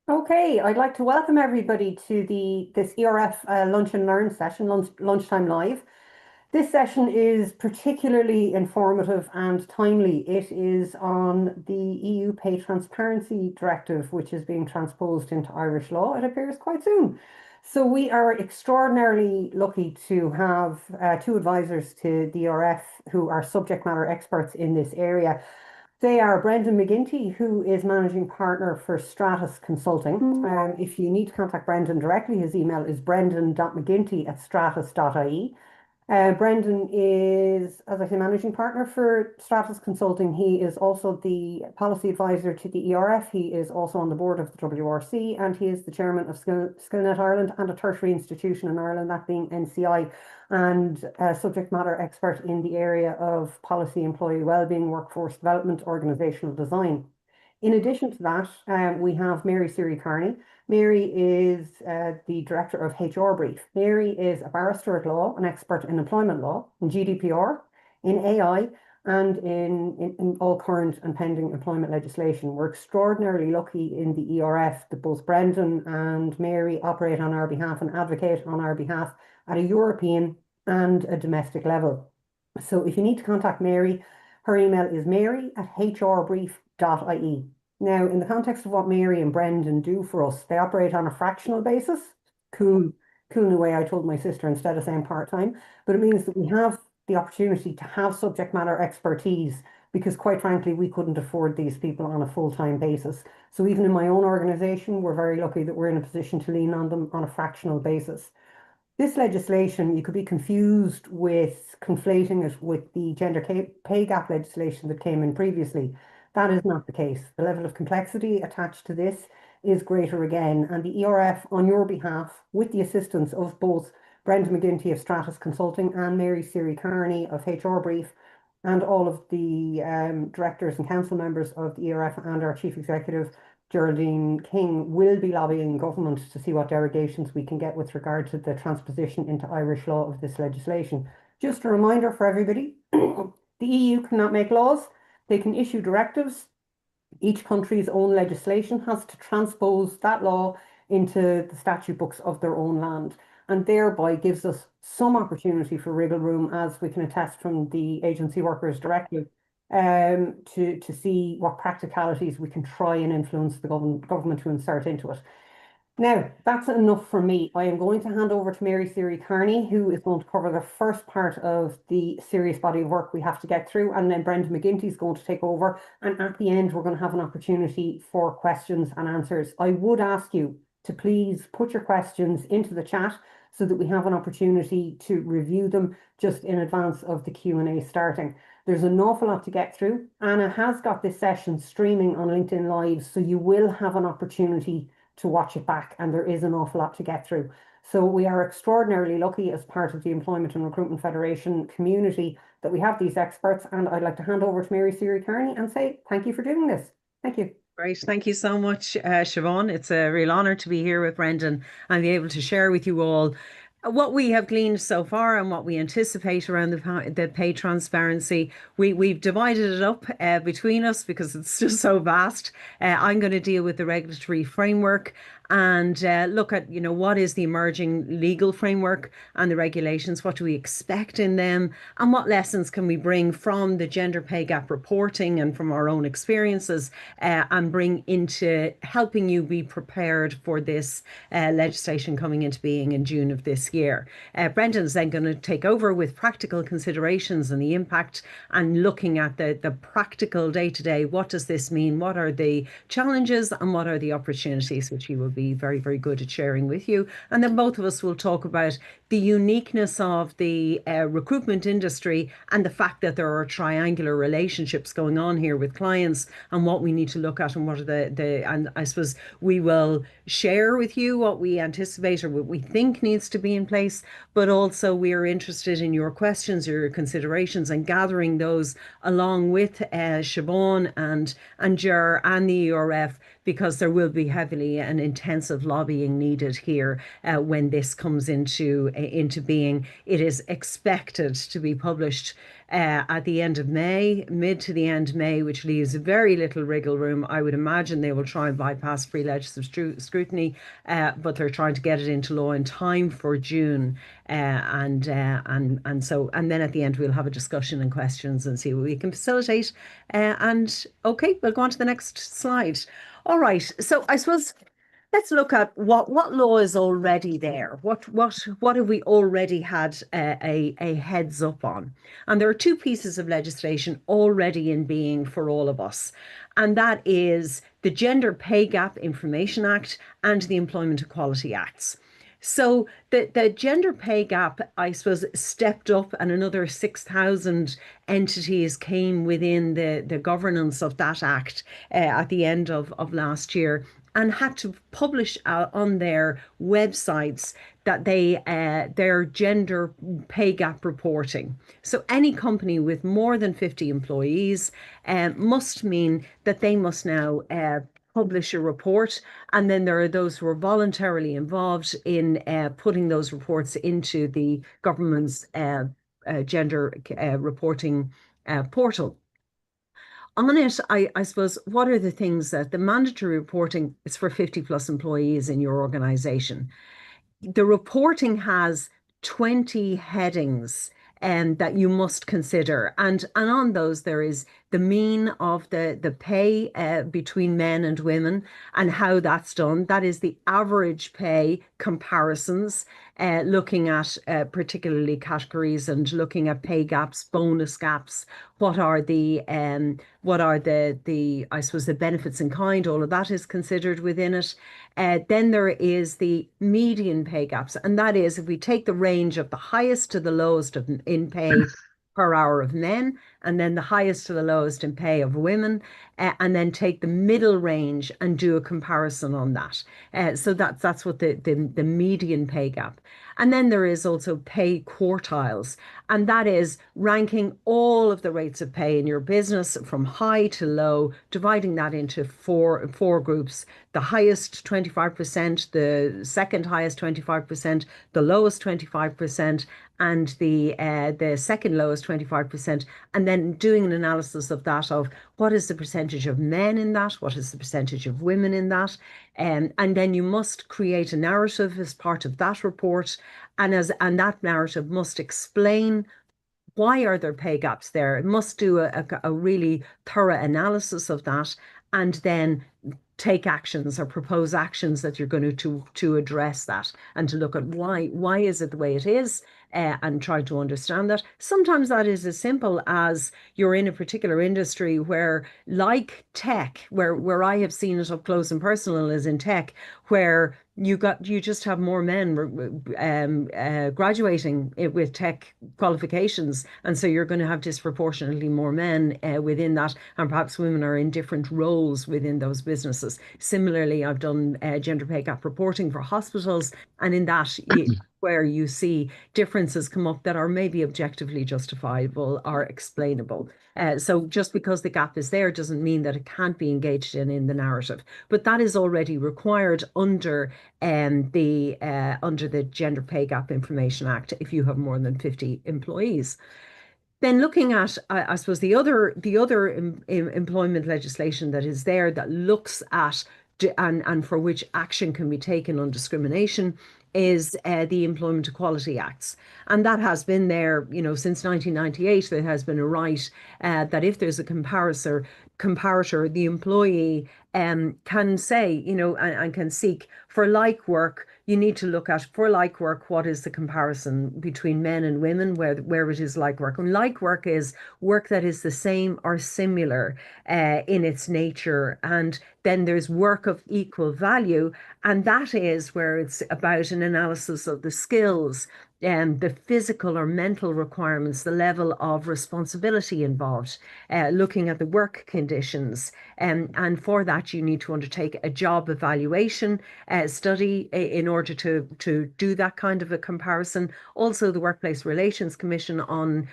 Okay, I'd like to welcome everybody to this ERF Lunch and Learn session, Lunchtime Live. This session is particularly informative and timely. It is on the EU Pay Transparency Directive, which is being transposed into Irish law. It appears quite soon. So we are extraordinarily lucky to have two advisors to the ERF who are subject matter experts in this area. They are Brendan McGinty, who is managing partner for Stratus Consulting. If you need to contact Brendan directly, his email is brendan.mcginty@stratus.ie. Brendan is, as I say, managing partner for Stratus Consulting. He is also the policy advisor to the ERF. He is also on the board of the WRC, and he is the chairman of Skillnet Ireland and a tertiary institution in Ireland, that being NCI, and a subject matter expert in the area of policy, employee wellbeing, workforce development, organizational design. In addition to that, we have Mary KEARNEY. Mary is the director of HR Brief. Mary is a barrister at law, an expert in employment law, in GDPR, in AI, and in all current and pending employment legislation. We're extraordinarily lucky in the ERF that both Brendan and Mary operate on our behalf and advocate on our behalf at a European and a domestic level. So if you need to contact Mary, her email is mary@hrbrief.ie. Now, in the context of what Mary and Brendan do for us, they operate on a fractional basis. Cool, cool in the way I told my sister instead of saying part-time, but it means that we have the opportunity to have subject matter expertise because quite frankly, we couldn't afford these people on a full-time basis. So even in my own organization, we're very lucky that we're in a position to lean on them on a fractional basis. This legislation, you could be confused with conflating it with the gender pay gap legislation that came in previously. That is not the case. The level of complexity attached to this is greater again, and the ERF, on your behalf, with the assistance of both Brendan McGinty of Stratus Consulting and Mary KEARNEY of HR Brief, and all of the directors and council members of the ERF and our chief executive, Geraldine King, will be lobbying government to see what derogations we can get with regard to the transposition into Irish law of this legislation. Just a reminder for everybody, the EU cannot make laws. They can issue directives. Each country's own legislation has to transpose that law into the statute books of their own land, and thereby gives us some opportunity for wriggle room, as we can attest from the Agency Workers Directive, to see what practicalities we can try and influence the government to insert into it. Now, that's enough for me. I am going to hand over to Mary KEARNEY, who is going to cover the first part of the serious body of work we have to get through, and then Brendan McGinty is going to take over. And at the end, we're going to have an opportunity for questions and answers. I would ask you to please put your questions into the chat so that we have an opportunity to review them just in advance of the Q&A starting. There's an awful lot to get through. Anna has got this session streaming on LinkedIn Live, so you will have an opportunity to watch it back, and there is an awful lot to get through. So we are extraordinarily lucky as part of the Employment and Recruitment Federation community that we have these experts, and I'd like to hand over to Mary KEARNEY and say thank you for doing this. Thank you. Great. Thank you so much, Siobhan. It's a real honour to be here with Brendan and be able to share with you all what we have gleaned so far and what we anticipate around the pay transparency. We've divided it up between us because it's just so vast. I'm going to deal with the regulatory framework and look at, what is the emerging legal framework and the regulations, what do we expect in them, and what lessons can we bring from the gender pay gap reporting and from our own experiences, and bring into helping you be prepared for this legislation coming into being in June of this year. Brendan's then going to take over with practical considerations and the impact and looking at the practical day to day. What does this mean? What are the challenges and what are the opportunities, which he will be very, very good at sharing with you. And then both of us will talk about the uniqueness of the recruitment industry and the fact that there are triangular relationships going on here with clients and what we need to look at and what are and I suppose we will share with you what we anticipate or what we think needs to be in place, but also we are interested in your questions, your considerations, and gathering those along with Siobhan and Ger and the ERF because there will be heavily and intensive lobbying needed here when this comes into being. It is expected to be published at the end of May, mid to the end of May, which leaves very little wriggle room. I would imagine they will try and bypass free legislative scrutiny, but they're trying to get it into law in time for June. And then at the end we'll have a discussion and questions and see what we can facilitate. And okay, we'll go on to the next slide. All right. So I suppose let's look at what law is already there. What have we already had a heads up on? And there are two pieces of legislation already in being for all of us, and that is the Gender Pay Gap Information Act and the Employment Equality Acts. So the gender pay gap, I suppose, stepped up, and another 6,000 entities came within the governance of that act at the end of last year, and had to publish on their websites that their gender pay gap reporting. So any company with more than 50 employees must mean that they must now publish a report, and then there are those who are voluntarily involved in putting those reports into the government's gender reporting portal. On it, I suppose, what are the things that the mandatory reporting is for 50 plus employees in your organization? The reporting has 20 headings that you must consider. And on those, there is the mean of the pay between men and women and how that's done. That is the average pay comparisons, looking at particularly categories and looking at pay gaps, bonus gaps. What are the I suppose the benefits in kind, all of that is considered within it. Then there is the median pay gaps, and that is if we take the range of the highest to the lowest in pay per hour of men, and then the highest to the lowest in pay of women, and then take the middle range and do a comparison on that. So that's what the median pay gap. And then there is also pay quartiles, and that is ranking all of the rates of pay in your business from high to low, dividing that into four groups: the highest 25%, the second highest 25%, the lowest 25%, and the second lowest 25%, and then doing an analysis of that, of what is the percentage of men in that, what is the percentage of women in that, and then you must create a narrative as part of that report, and that narrative must explain why are there pay gaps there. It must do a really thorough analysis of that, and then take actions or propose actions that you're going to address that, and to look at why is it the way it is, and try to understand that. Sometimes that is as simple as you're in a particular industry where, like tech, where I have seen it up close and personal, is in tech, where you just have more men graduating with tech qualifications, and so you're going to have disproportionately more men within that, and perhaps women are in different roles within those businesses. Similarly, I've done gender pay gap reporting for hospitals, and in that where you see differences come up that are maybe objectively justifiable or explainable. So just because the gap is there doesn't mean that it can't be engaged in the narrative. But that is already required under the Gender Pay Gap Information Act if you have more than 50 employees. Then looking at, I suppose, the other employment legislation that is there that looks at and for which action can be taken on discrimination is the Employment Equality Acts. And that has been there, since 1998. There has been a right that if there's a comparator, the employee can say, and can seek for like work. You need to look at, for like work, what is the comparison between men and women, where it is like work. And like work is work that is the same or similar in its nature. And then there's work of equal value, and that is where it's about an analysis of the skills, the physical or mental requirements, the level of responsibility involved, looking at the work conditions. And for that, you need to undertake a job evaluation study in order to do that kind of a comparison. Also, the Workplace Relations Commission on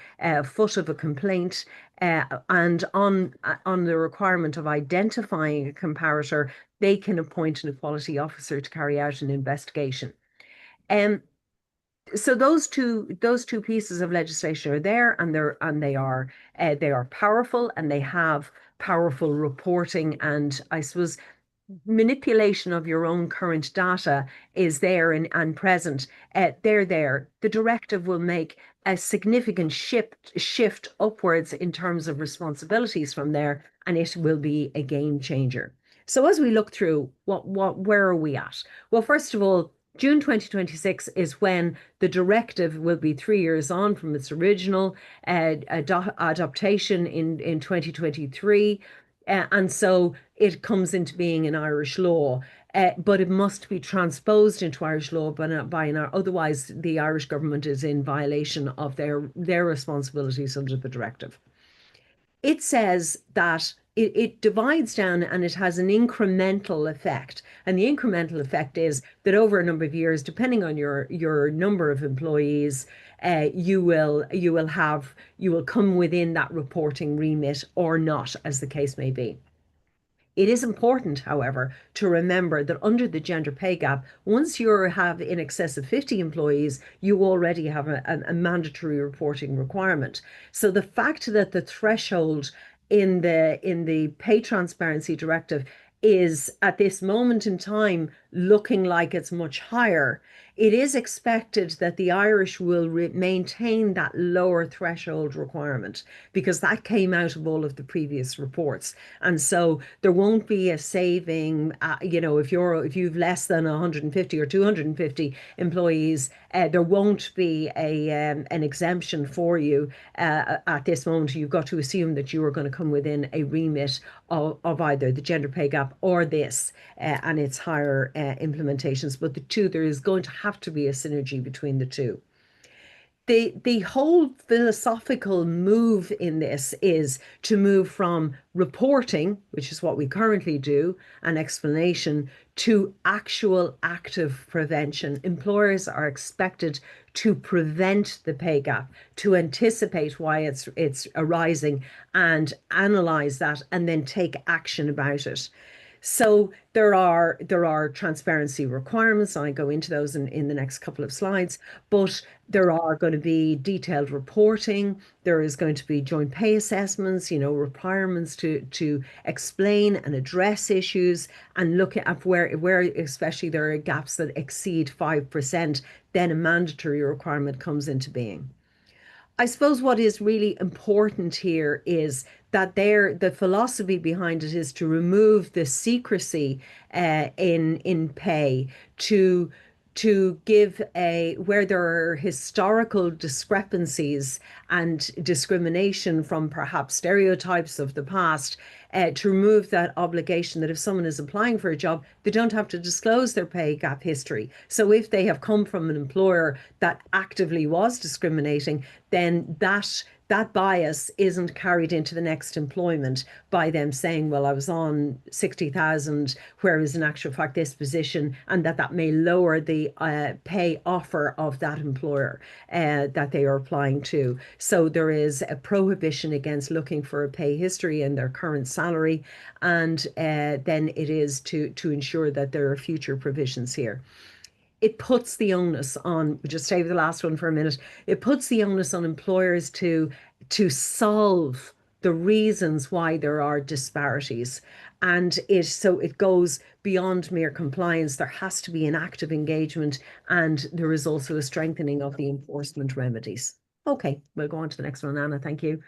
foot of a complaint and on the requirement of identifying a comparator, they can appoint an equality officer to carry out an investigation. So those two pieces of legislation are there, and they are powerful, and they have powerful reporting, and I suppose manipulation of your own current data is there and present. They're there. The directive will make a significant shift upwards in terms of responsibilities from there, and it will be a game changer. So as we look through where are we at? Well, first of all, June 2026 is when the directive will be 3 years on from its original adaptation in 2023. And so it comes into being in Irish law, but it must be transposed into Irish law otherwise the Irish government is in violation of their responsibilities under the directive. It says that it divides down and it has an incremental effect. And the incremental effect is that over a number of years, depending on your number of employees, you will come within that reporting remit or not, as the case may be. It is important, however, to remember that under the gender pay gap, once you have in excess of 50 employees, you already have a mandatory reporting requirement. So the fact that the threshold in the Pay Transparency Directive is at this moment in time looking like it's much higher, it is expected that the Irish will maintain that lower threshold requirement because that came out of all of the previous reports. And so there won't be a saving, if you've less than 150 or 250 employees, there won't be an exemption for you at this moment. You've got to assume that you are going to come within a remit of either the gender pay gap or this and its higher implementations. But there is going to have to be a synergy between the two. The whole philosophical move in this is to move from reporting, which is what we currently do, and explanation, to actual active prevention. Employers are expected to prevent the pay gap, to anticipate why it's arising and analyze that and then take action about it. So there are transparency requirements. I go into those in the next couple of slides, but there are going to be detailed reporting. There is going to be joint pay assessments, requirements to explain and address issues and look at where especially there are gaps that exceed 5%, then a mandatory requirement comes into being. I suppose what is really important here is that the philosophy behind it is to remove the secrecy in pay, to give where there are historical discrepancies and discrimination from perhaps stereotypes of the past, to remove that obligation that if someone is applying for a job, they don't have to disclose their pay gap history. So if they have come from an employer that actively was discriminating, then that bias isn't carried into the next employment by them saying, well, I was on 60,000, whereas in actual fact, this position, and that may lower the pay offer of that employer that they are applying to. So there is a prohibition against looking for a pay history in their current salary, and then it is to ensure that there are future provisions here. It puts the onus on, just save the last one for a minute, it puts the onus on employers to solve the reasons why there are disparities. And it goes beyond mere compliance. There has to be an active engagement, and there is also a strengthening of the enforcement remedies. Okay, we'll go on to the next one, Anna. Thank you.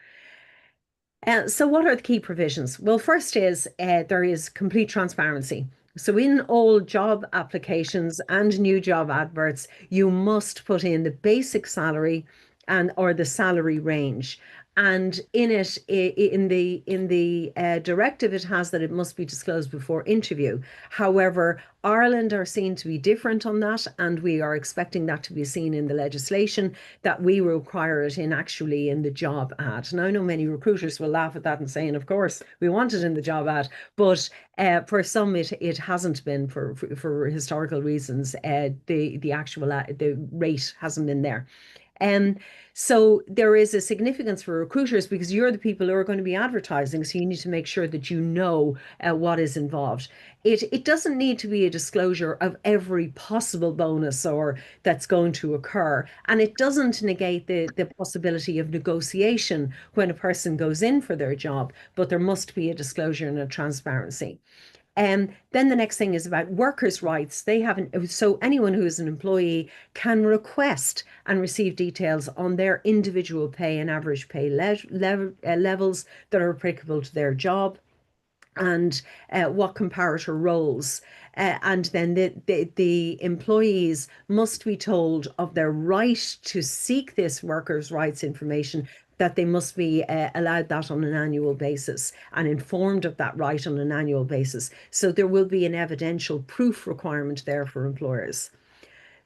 So what are the key provisions? Well, first is there is complete transparency. So in all job applications and new job adverts, you must put in the basic salary or the salary range. And in it, in the directive, it has that it must be disclosed before interview. However, Ireland are seen to be different on that, and we are expecting that to be seen in the legislation, that we require it actually in the job ad. Now, I know many recruiters will laugh at that and saying, of course, we want it in the job ad, but for some, it hasn't been for historical reasons. The actual the rate hasn't been there. And so there is a significance for recruiters because you're the people who are going to be advertising. So you need to make sure that you know what is involved. It doesn't need to be a disclosure of every possible bonus or that's going to occur. And it doesn't negate the possibility of negotiation when a person goes in for their job, but there must be a disclosure and a transparency. And then the next thing is about workers' rights. They haven't, so anyone who is an employee can request and receive details on their individual pay and average pay levels that are applicable to their job, and what comparator roles. And then the employees must be told of their right to seek this workers' rights information, that they must be allowed that on an annual basis and informed of that right on an annual basis. So there will be an evidential proof requirement there for employers.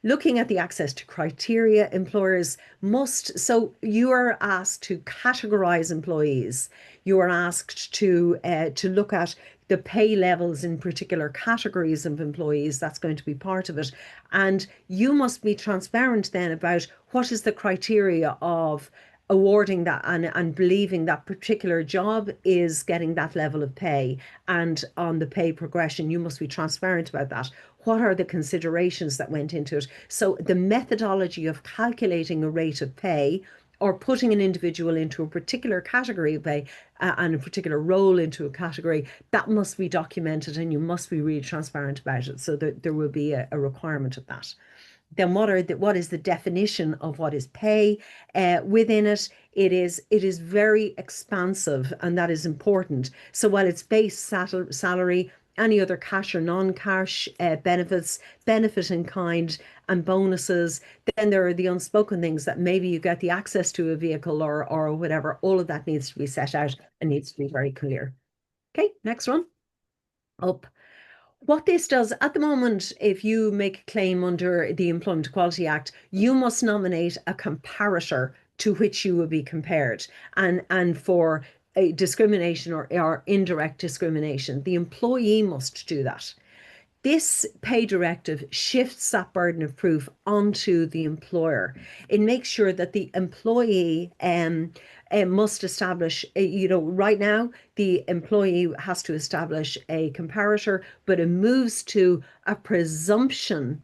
Looking at the access to criteria, employers must, so you are asked to categorize employees. You are asked to look at the pay levels in particular categories of employees. That's going to be part of it. And you must be transparent then about what is the criteria of awarding that and believing that particular job is getting that level of pay. And on the pay progression, you must be transparent about that. What are the considerations that went into it? So the methodology of calculating a rate of pay or putting an individual into a particular category of pay and a particular role into a category, that must be documented, and you must be really transparent about it. So there will be a requirement of that. Then what is the definition of what is pay? Within it, it is very expansive, and that is important. So while it's base salary, any other cash or non-cash benefits, benefit in kind, and bonuses, then there are the unspoken things that maybe you get the access to a vehicle or whatever. All of that needs to be set out and needs to be very clear. Okay, next one. Up. What this does at the moment, if you make a claim under the Employment Equality Act, you must nominate a comparator to which you will be compared. And for a discrimination or indirect discrimination, the employee must do that. This pay directive shifts that burden of proof onto the employer. It makes sure that the employee must establish, right now, the employee has to establish a comparator, but it moves to a presumption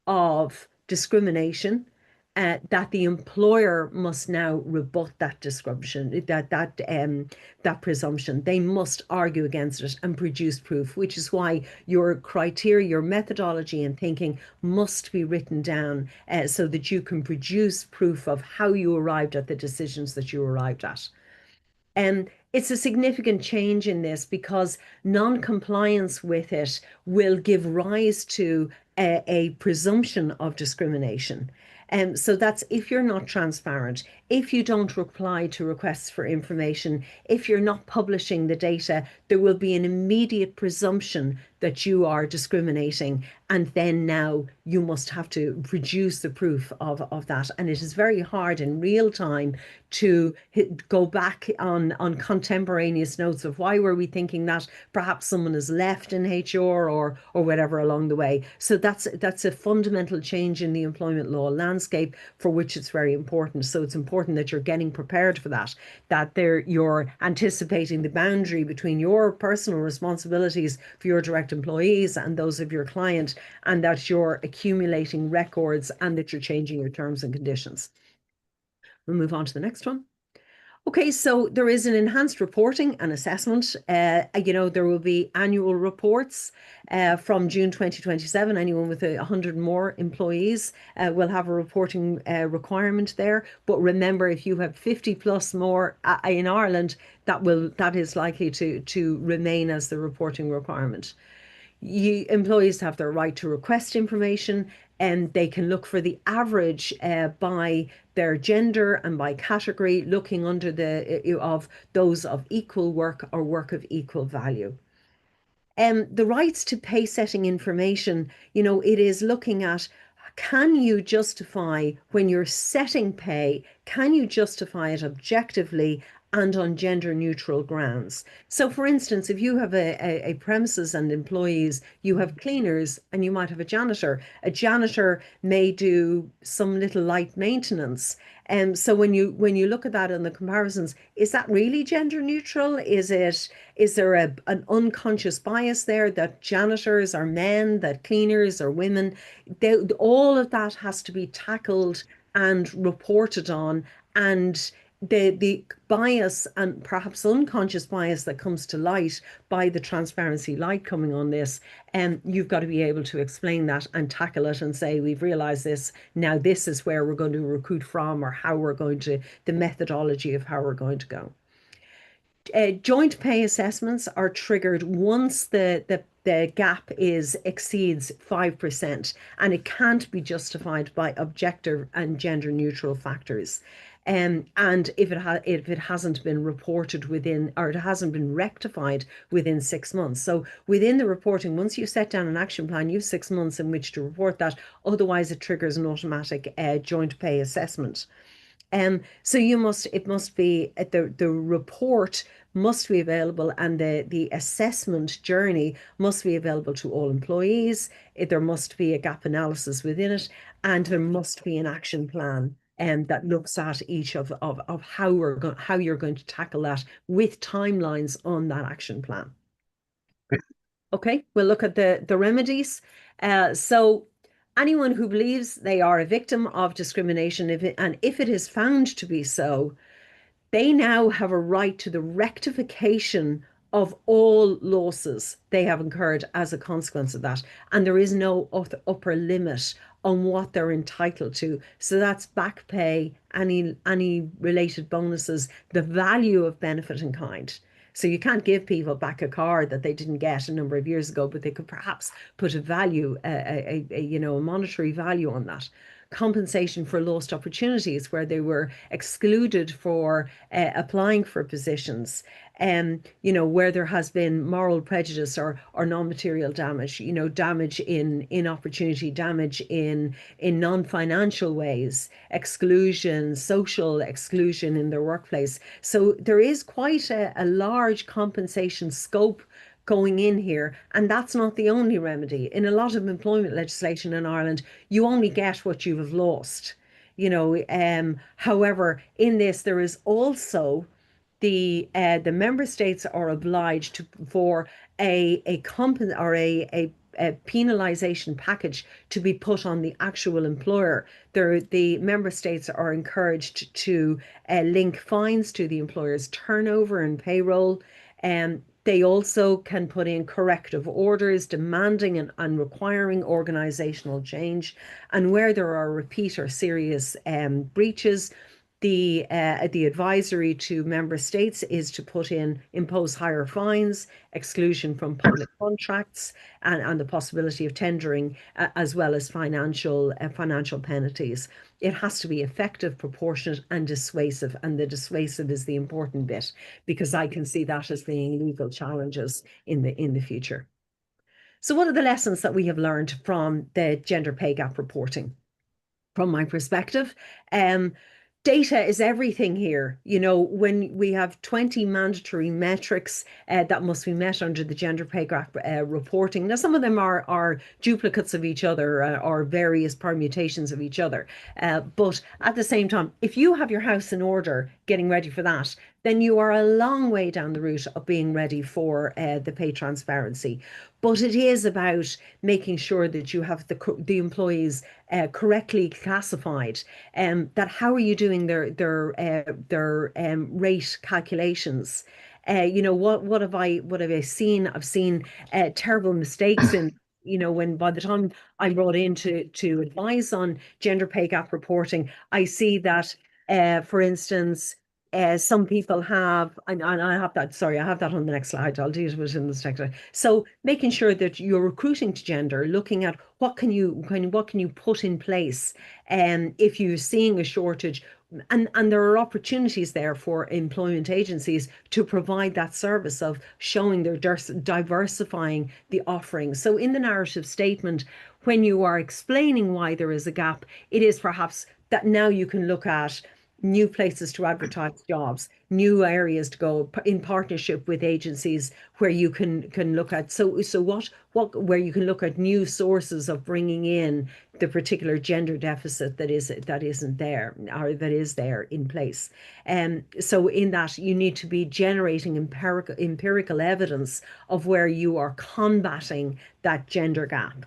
of discrimination, that the employer must now rebut that description, that presumption. They must argue against it and produce proof, which is why your criteria, your methodology and thinking must be written down so that you can produce proof of how you arrived at the decisions that you arrived at. And it's a significant change in this because non-compliance with it will give rise to a presumption of discrimination. And so that's if you're not transparent, if you don't reply to requests for information, if you're not publishing the data, there will be an immediate presumption that you are discriminating. And then now you must have to produce the proof of that. And it is very hard in real time to go back on contemporaneous notes of why were we thinking that perhaps someone has left in HR or whatever along the way. So that's a fundamental change in the employment law landscape for which it's very important. So it's important that you're getting prepared for that, you're anticipating the boundary between your personal responsibilities for your direct employees and those of your client, and that you're accumulating records and that you're changing your terms and conditions. We'll move on to the next one. Okay, so there is an enhanced reporting and assessment. There will be annual reports from June 2027. Anyone with 100 more employees will have a reporting requirement there. But remember, if you have 50 plus more in Ireland, that is likely to remain as the reporting requirement. Employees have their right to request information. and they can look for the average by their gender and by category, looking under the of those of equal work or work of equal value. The rights to pay setting information, it is looking at, can you justify when you're setting pay, can you justify it objectively and on gender neutral grounds? So for instance, if you have a premises and employees, you have cleaners and you might have a janitor. A janitor may do some little light maintenance. So when you look at that in the comparisons, is that really gender neutral? Is there an unconscious bias there that janitors are men, that cleaners are women? All of that has to be tackled and reported on, and the bias and perhaps unconscious bias that comes to light by the transparency light coming on this, you've got to be able to explain that and tackle it and say, we've realized this, now this is where we're going to recruit from, or how we're going to, the methodology of how we're going to go. Joint pay assessments are triggered once the gap exceeds 5%, and it can't be justified by objective and gender neutral factors. And if it hasn't been reported within, or it hasn't been rectified within 6 months. So within the reporting, once you set down an action plan, you have 6 months in which to report that. Otherwise, it triggers an automatic joint pay assessment. So it must be the report must be available, and the assessment journey must be available to all employees. There must be a gap analysis within it, and there must be an action plan that looks at each of how you're going to tackle that with timelines on that action plan. Okay, we'll look at the remedies. So anyone who believes they are a victim of discrimination, if it is found to be so, they now have a right to the rectification of all losses they have incurred as a consequence of that. And there is no upper limit on what they're entitled to. So that's back pay, any related bonuses, the value of benefit in kind. So you can't give people back a car that they didn't get a number of years ago, but they could perhaps put a value, a monetary value on that. Compensation for lost opportunities where they were excluded for applying for positions, where there has been moral prejudice or non-material damage, damage in opportunity, damage in non-financial ways, exclusion, social exclusion in their workplace. So there is quite a large compensation scope going in here, and that's not the only remedy. In a lot of employment legislation in Ireland, you only get what you have lost. However, in this there is also the member states are obliged for a penalization package to be put on the actual employer. The member states are encouraged to link fines to the employer's turnover and payroll. They also can put in corrective orders demanding and requiring organizational change. And where there are repeat or serious breaches, the advisory to member states is to impose higher fines, exclusion from public contracts, and the possibility of tendering, as well as financial penalties. It has to be effective, proportionate, and dissuasive. And the dissuasive is the important bit, because I can see that as being legal challenges in the future. So what are the lessons that we have learned from the gender pay gap reporting? From my perspective, data is everything here. When we have 20 mandatory metrics that must be met under the gender pay gap reporting. Now, some of them are duplicates of each other or various permutations of each other. But at the same time, if you have your house in order, getting ready for that, then you are a long way down the route of being ready for the pay transparency. But it is about making sure that you have the employees correctly classified. That how are you doing their rate calculations? What have I seen? I've seen terrible mistakes in. When by the time I'm brought in to advise on gender pay gap reporting, I see that, for instance, some people have, and I have that, sorry, I have that on the next slide. I'll deal with it in the next slide. So making sure that you're recruiting to gender, looking at what can you put in place if you're seeing a shortage. And there are opportunities there for employment agencies to provide that service of showing they're diversifying the offerings. So in the narrative statement, when you are explaining why there is a gap, it is perhaps that now you can look at new places to advertise jobs, new areas to go in partnership with agencies where you can look at what where you can look at new sources of bringing in the particular gender deficit that isn't there or that is there in place. So in that you need to be generating empirical evidence of where you are combating that gender gap.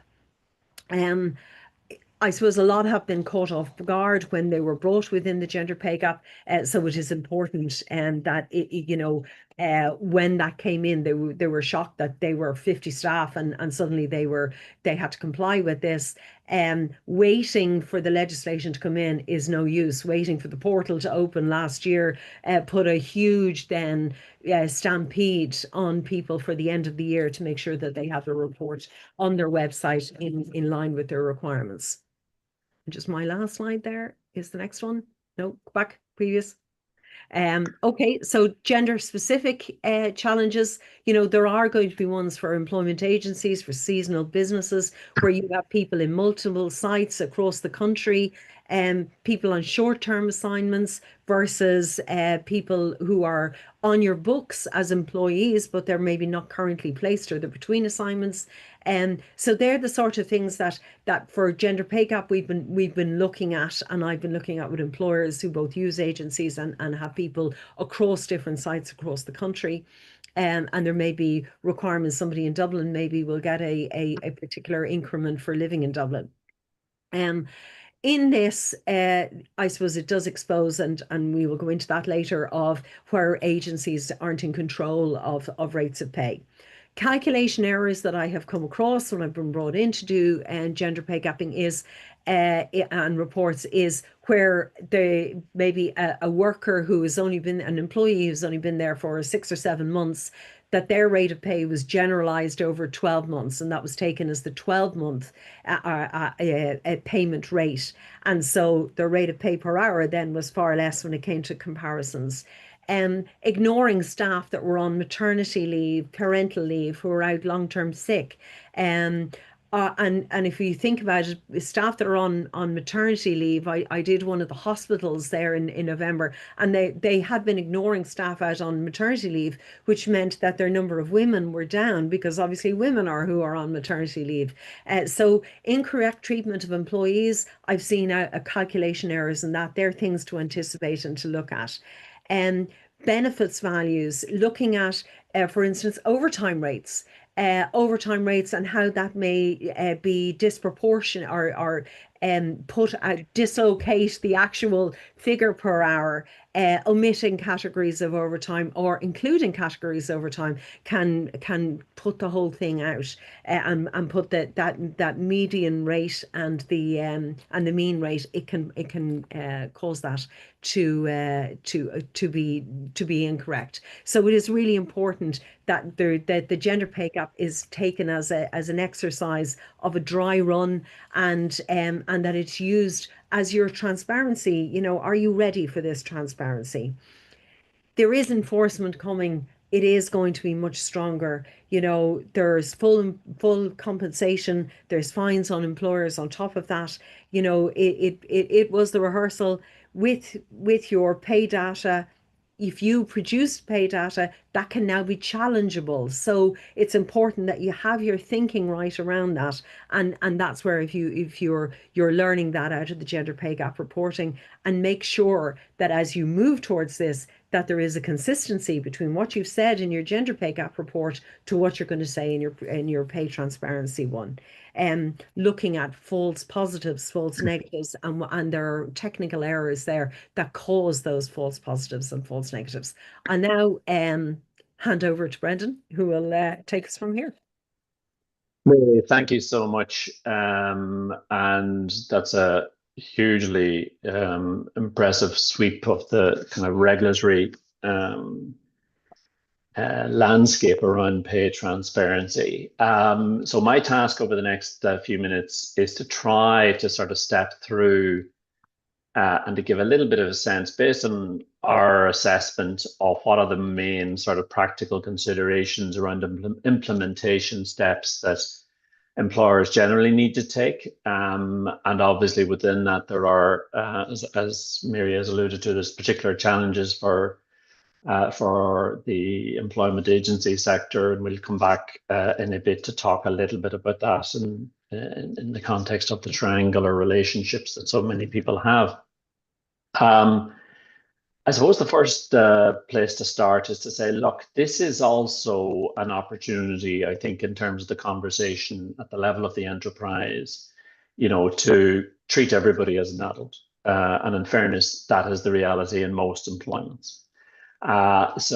I suppose a lot have been caught off guard when they were brought within the gender pay gap. So it is important that when that came in, they were shocked that they were 50 staff and suddenly they had to comply with this. Waiting for the legislation to come in is no use. Waiting for the portal to open last year put a huge stampede on people for the end of the year to make sure that they have the report on their website in line with their requirements. Just my last slide there is the next one. No, back, previous. Okay, so gender specific challenges, there are going to be ones for employment agencies, for seasonal businesses, where you have people in multiple sites across the country, people on short-term assignments versus people who are on your books as employees, but they're maybe not currently placed or they're between assignments. So they're the sort of things that for gender pay gap we've been looking at, and I've been looking at with employers who both use agencies and have people across different sites across the country. And there may be requirements. Somebody in Dublin maybe will get a particular increment for living in Dublin. In this, I suppose it does expose, and we will go into that later, of where agencies aren't in control of rates of pay. Calculation errors that I have come across when I've been brought in to do gender pay gapping is and reports is where they maybe a worker who has only been an employee who's only been there for 6 or 7 months, that their rate of pay was generalized over 12 months, and that was taken as the 12-month payment rate. And so the rate of pay per hour then was far less when it came to comparisons. Ignoring staff that were on maternity leave, parental leave, who were out long-term sick. And if you think about it, staff that are on maternity leave, I did one of the hospitals there in November, and they had been ignoring staff out on maternity leave, which meant that their number of women were down, because obviously women are who are on maternity leave. So incorrect treatment of employees, I've seen a calculation errors, and that they're things to anticipate and to look at. Benefits values, looking at, for instance, overtime rates and how that may be disproportionate or dislocate the actual figure per hour. Omitting categories of overtime or including categories of overtime can put the whole thing out and put that median rate and the mean rate. It can cause that to be incorrect. So it is really important that the gender pay gap is taken as an exercise of a dry run, and that it's used as your transparency. Are you ready for this transparency? There is enforcement coming. It is going to be much stronger. There's full compensation. There's fines on employers on top of that. It was the rehearsal with your pay data. If you produce pay data, that can now be challengeable. So it's important that you have your thinking right around that, and that's where if you're learning that out of the gender pay gap reporting, and make sure that as you move towards this, that there is a consistency between what you've said in your gender pay gap report to what you're going to say in your pay transparency one. Looking at false positives, false negatives, and there are technical errors there that cause those false positives and false negatives. And now hand over to Brendan, who will take us from here. Thank you so much. And that's a hugely impressive sweep of the kind of regulatory landscape around pay transparency. So my task over the next few minutes is to try to sort of step through and to give a little bit of a sense based on our assessment of what are the main sort of practical considerations around implementation steps that employers generally need to take. And obviously within that, there are, as Mary has alluded to, there's particular challenges for the employment agency sector, and we'll come back in a bit to talk a little bit about that in the context of the triangular relationships that so many people have. I suppose the first place to start is to say, look, this is also an opportunity, I think, in terms of the conversation at the level of the enterprise, to treat everybody as an adult. And in fairness, that is the reality in most employments. What does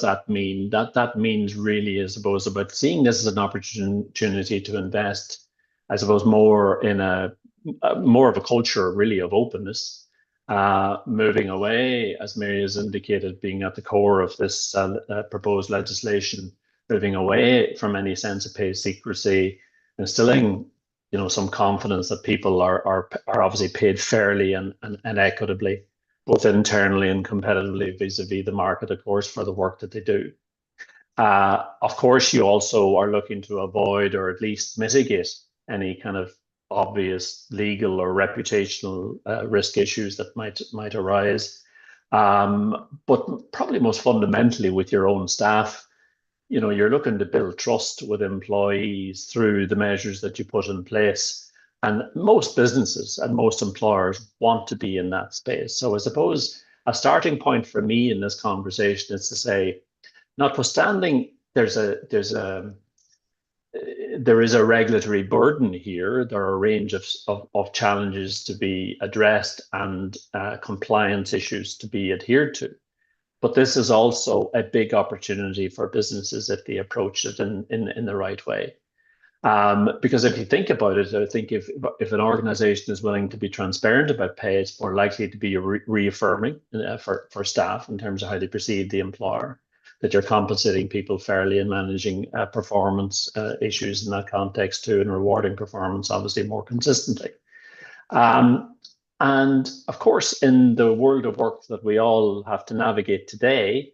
that mean? That means really, I suppose, about seeing this as an opportunity to invest, I suppose, more in more of a culture really of openness, moving away, as Mary has indicated, being at the core of this proposed legislation, moving away from any sense of pay secrecy, instilling some confidence that people are obviously paid fairly and equitably, both internally and competitively vis-a-vis the market, of course, for the work that they do. Of course, you also are looking to avoid or at least mitigate any kind of obvious legal or reputational risk issues that might arise. But probably most fundamentally with your own staff, you're looking to build trust with employees through the measures that you put in place. And most businesses and most employers want to be in that space. So I suppose a starting point for me in this conversation is to say, notwithstanding there is a regulatory burden here. There are a range of challenges to be addressed and compliance issues to be adhered to. But this is also a big opportunity for businesses if they approach it in the right way. Because if you think about it, I think if an organization is willing to be transparent about pay, it's more likely to be reaffirming for staff in terms of how they perceive the employer, that you're compensating people fairly and managing performance issues in that context too, and rewarding performance obviously more consistently. And of course, in the world of work that we all have to navigate today,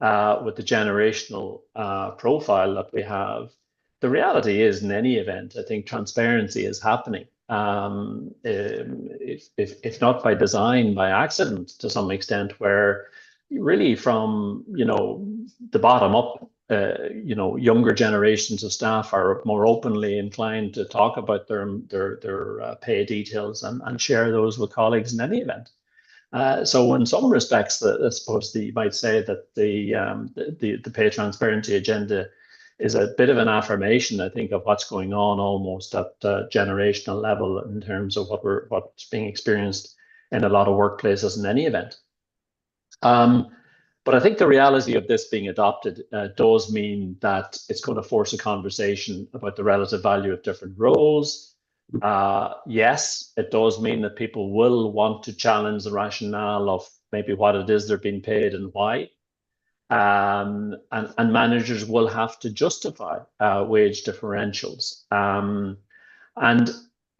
with the generational profile that we have, the reality is, in any event, I think transparency is happening. If not by design, by accident to some extent, where really from the bottom up, younger generations of staff are more openly inclined to talk about their pay details and share those with colleagues in any event. So in some respects, I suppose you might say that the pay transparency agenda is a bit of an affirmation, I think, of what's going on almost at generational level in terms of what's being experienced in a lot of workplaces in any event. But I think the reality of this being adopted does mean that it's going to force a conversation about the relative value of different roles. Yes, it does mean that people will want to challenge the rationale of maybe what it is they're being paid and why. And managers will have to justify wage differentials. And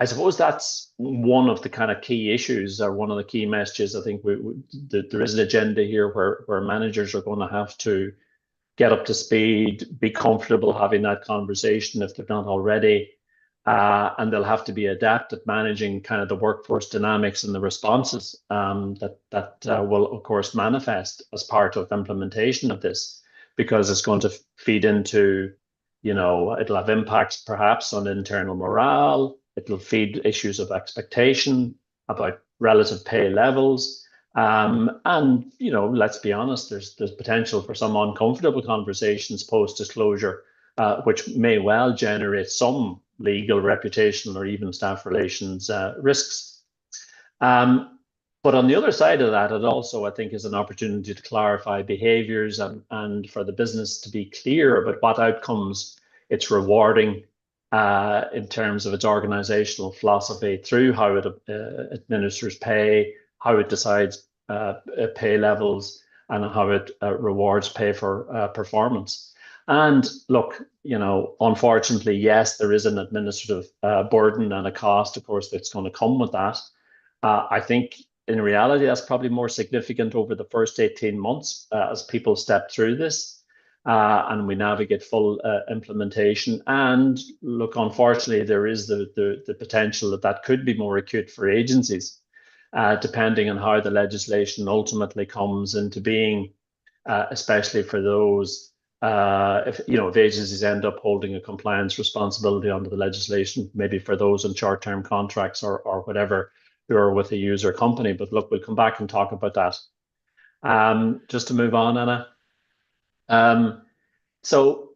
I suppose that's one of the kind of key issues, or one of the key messages. I think there is an agenda here where managers are going to have to get up to speed, be comfortable having that conversation if they're not already, and they'll have to be adept at managing kind of the workforce dynamics and the responses that will, of course, manifest as part of implementation of this, because it's going to feed into, it'll have impacts perhaps on internal morale. It'll feed issues of expectation about relative pay levels. And, let's be honest, there's potential for some uncomfortable conversations post-disclosure, which may well generate some legal, reputational, or even staff relations risks. But on the other side of that, it also, I think, is an opportunity to clarify behaviors and for the business to be clear about what outcomes it's rewarding in terms of its organizational philosophy through how it administers pay, how it decides pay levels, and how it rewards pay for performance. And look, unfortunately, yes, there is an administrative burden and a cost, of course, that's going to come with that. I think in reality, that's probably more significant over the first 18 months as people step through this. And we navigate full implementation. And look, unfortunately, there is the potential that could be more acute for agencies, depending on how the legislation ultimately comes into being, especially for those, if agencies end up holding a compliance responsibility under the legislation, maybe for those in short-term contracts or whatever, who are with a user company. But look, we'll come back and talk about that. Just to move on, Anna. So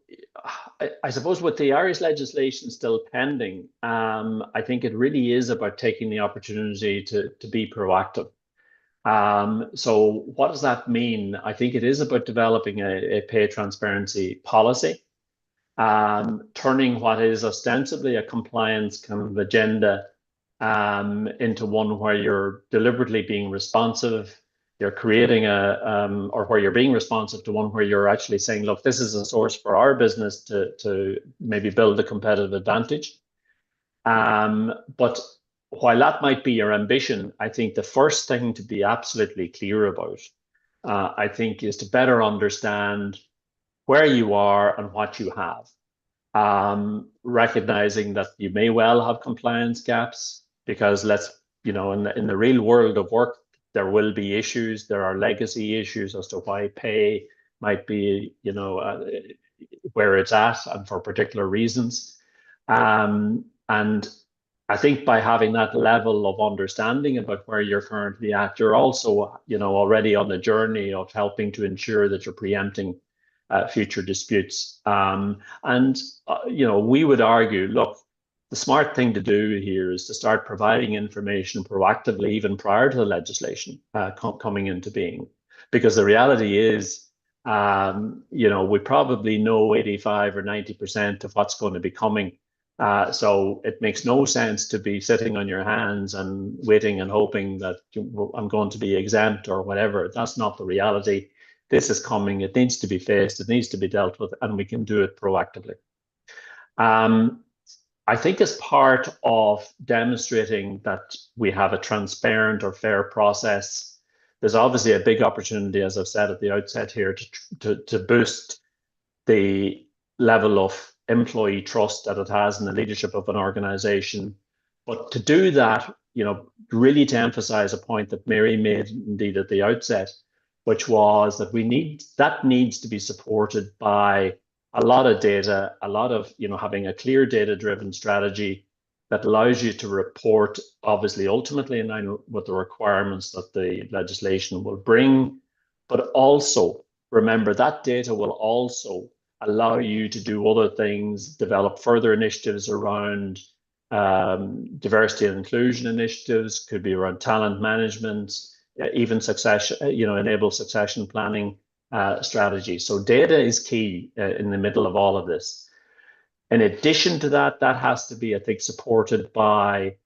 I suppose with the Irish legislation still pending, I think it really is about taking the opportunity to be proactive. So what does that mean? I think it is about developing a pay transparency policy, turning what is ostensibly a compliance kind of agenda into one where you're deliberately being responsive. You're creating or where you're being responsive to one where you're actually saying, look, this is a source for our business to maybe build a competitive advantage. But while that might be your ambition, I think the first thing to be absolutely clear about, I think, is to better understand where you are and what you have. Recognizing that you may well have compliance gaps, because in the real world of work, there will be issues. There are legacy issues as to why pay might be, where it's at and for particular reasons. And I think by having that level of understanding about where you're currently at, you're also, already on the journey of helping to ensure that you're preempting future disputes. We would argue, look, the smart thing to do here is to start providing information proactively, even prior to the legislation coming into being. Because the reality is, we probably know 85 or 90% of what's going to be coming. So it makes no sense to be sitting on your hands and waiting and hoping that I'm going to be exempt or whatever. That's not the reality. This is coming. It needs to be faced. It needs to be dealt with, and we can do it proactively. I think as part of demonstrating that we have a transparent or fair process, there's obviously a big opportunity, as I've said at the outset here, to boost the level of employee trust that it has in the leadership of an organization. But to do that, really to emphasize a point that Mary made indeed at the outset, which was that that needs to be supported by a lot of data, a lot of, having a clear data-driven strategy that allows you to report, obviously, ultimately in line with the requirements that the legislation will bring. But also, remember, that data will also allow you to do other things, develop further initiatives around diversity and inclusion initiatives, could be around talent management, even succession, enable succession planning strategy. So data is key in the middle of all of this. In addition to that, that has to be, I think, supported by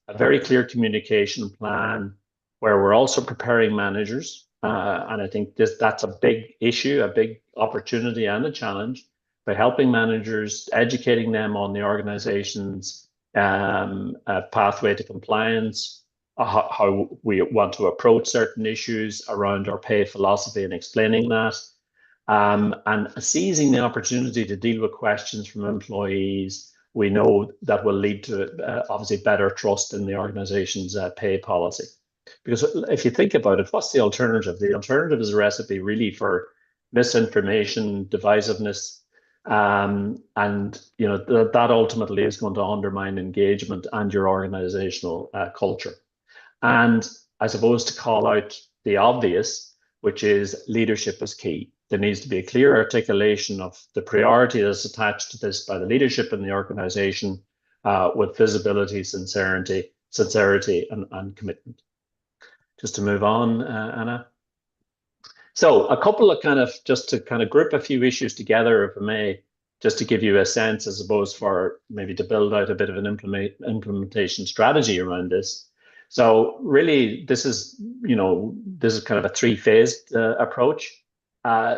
a very clear communication plan where we're also preparing managers. And I think that's a big issue, a big opportunity and a challenge, by helping managers, educating them on the organization's pathway to compliance, how we want to approach certain issues around our pay philosophy and explaining that, and seizing the opportunity to deal with questions from employees. We know that will lead to obviously better trust in the organization's pay policy. Because if you think about it, what's the alternative? The alternative is a recipe really for misinformation, divisiveness, and that ultimately is going to undermine engagement and your organizational culture. And I suppose to call out the obvious, which is leadership is key. There needs to be a clear articulation of the priority that's attached to this by the leadership in the organization, with visibility, sincerity, and commitment. Just to move on, Anna. So a couple of just to group a few issues together, if I may. just to give you a sense, I suppose, for maybe to build out a bit of an implementation strategy around this. So really, this is kind of a three-phased approach.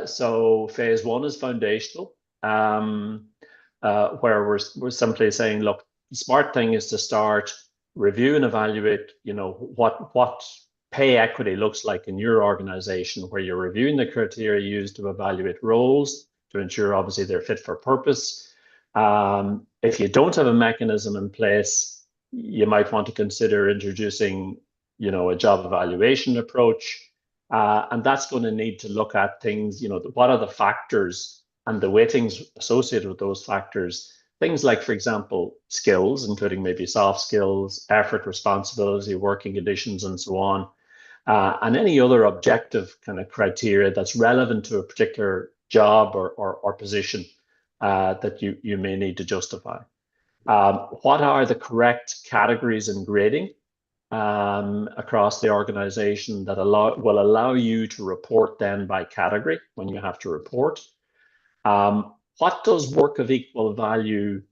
So phase one is foundational, where we're simply saying, look, the smart thing is to start review and evaluate, what pay equity looks like in your organization, where you're reviewing the criteria used to evaluate roles to ensure obviously they're fit for purpose. If you don't have a mechanism in place, you might want to consider introducing, a job evaluation approach. And that's going to need to look at things, what are the factors and the weightings associated with those factors. Things like, for example, skills, including maybe soft skills, effort, responsibility, working conditions, and so on. And any other objective kind of criteria that's relevant to a particular job or position that you may need to justify. What are the correct categories in grading across the organization that will allow you to report then by category when you have to report? What does work of equal value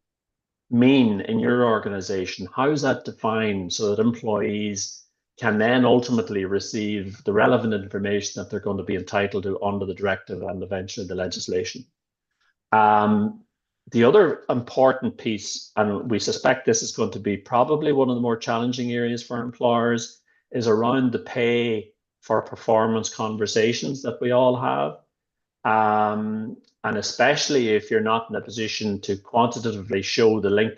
mean in your organization? How is that defined so that employees can then ultimately receive the relevant information that they're going to be entitled to under the directive and eventually the legislation? The other important piece, and we suspect this is going to be probably one of the more challenging areas for employers, is around the pay for performance conversations that we all have. And especially if you're not in a position to quantitatively show the link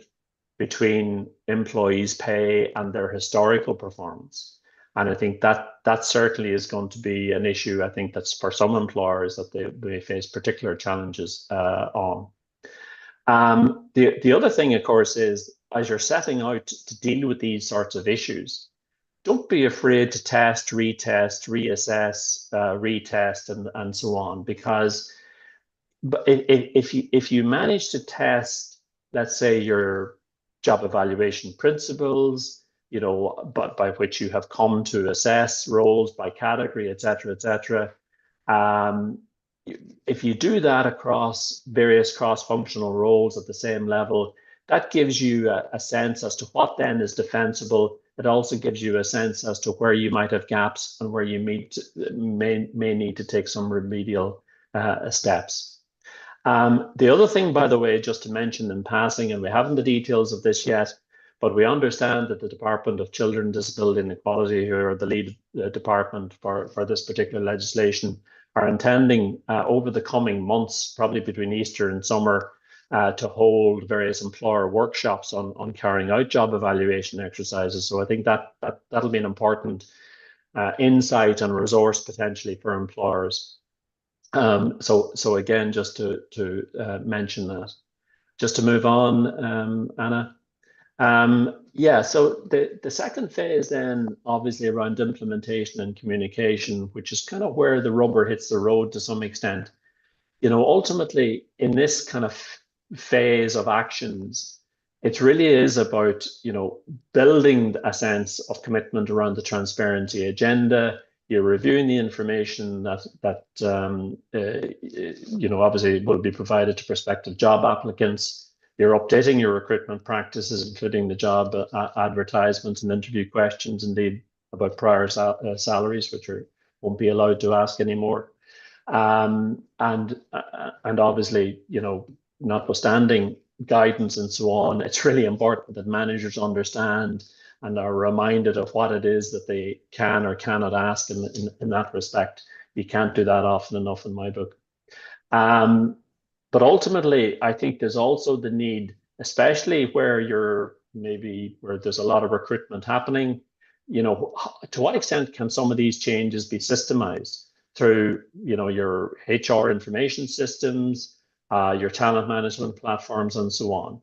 between employees' pay and their historical performance. And I think that certainly is going to be an issue, I think, that's for some employers that they may face particular challenges on. The other thing, of course, is as you're setting out to deal with these sorts of issues, don't be afraid to test, retest, reassess, retest, and so on, because if you manage to test, let's say, your job evaluation principles, but by which you have come to assess roles by category, et cetera, if you do that across various cross-functional roles at the same level, that gives you a sense as to what then is defensible. It also gives you a sense as to where you might have gaps and where you may need to take some remedial steps. The other thing, by the way, just to mention in passing, and we haven't the details of this yet, but we understand that the Department of Children, Disability and Equality, who are the lead department for this particular legislation, are intending over the coming months, probably between Easter and summer, to hold various employer workshops on carrying out job evaluation exercises. So I think that'll be an important insight and resource potentially for employers. So again, just to mention that. Just to move on, Anna. So the second phase then, obviously around implementation and communication, which is kind of where the rubber hits the road to some extent. Ultimately in this kind of phase of actions, it really is about, building a sense of commitment around the transparency agenda. You're reviewing the information that obviously will be provided to prospective job applicants. You're updating your recruitment practices, including the job advertisements and interview questions, indeed, about prior salaries, which won't be allowed to ask anymore. And obviously, notwithstanding guidance and so on, it's really important that managers understand and are reminded of what it is that they can or cannot ask in that respect. You can't do that often enough in my book. But ultimately, I think there's also the need, especially where there's a lot of recruitment happening, to what extent can some of these changes be systemized through, your HR information systems, your talent management platforms, and so on.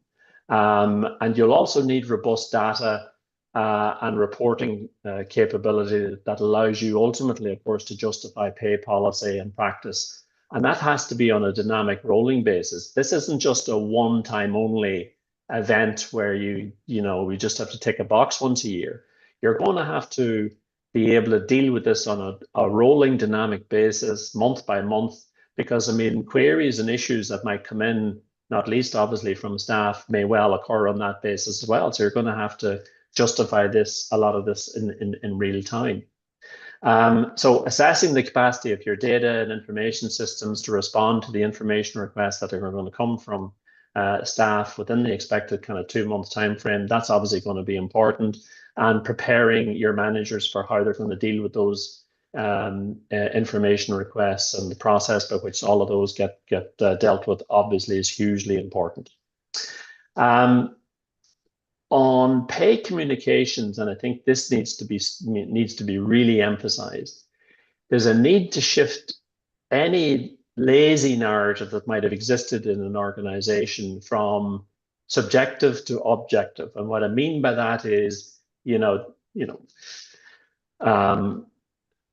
And you'll also need robust data and reporting capability that allows you ultimately, of course, to justify pay policy and practice. And that has to be on a dynamic rolling basis. This isn't just a one-time only event where we just have to tick a box once a year. You're going to have to be able to deal with this on a rolling dynamic basis, month by month, because queries and issues that might come in not least obviously from staff, may well occur on that basis as well. So you're going to have to justify a lot of this in real time. So assessing the capacity of your data and information systems to respond to the information requests that are going to come from staff within the expected kind of 2-month time frame, that's obviously going to be important. And preparing your managers for how they're going to deal with those information requests, and the process by which all of those get dealt with obviously is hugely important. On pay communications, and I think this needs to be really emphasized, there's a need to shift any lazy narrative that might have existed in an organization from subjective to objective. And what I mean by that is,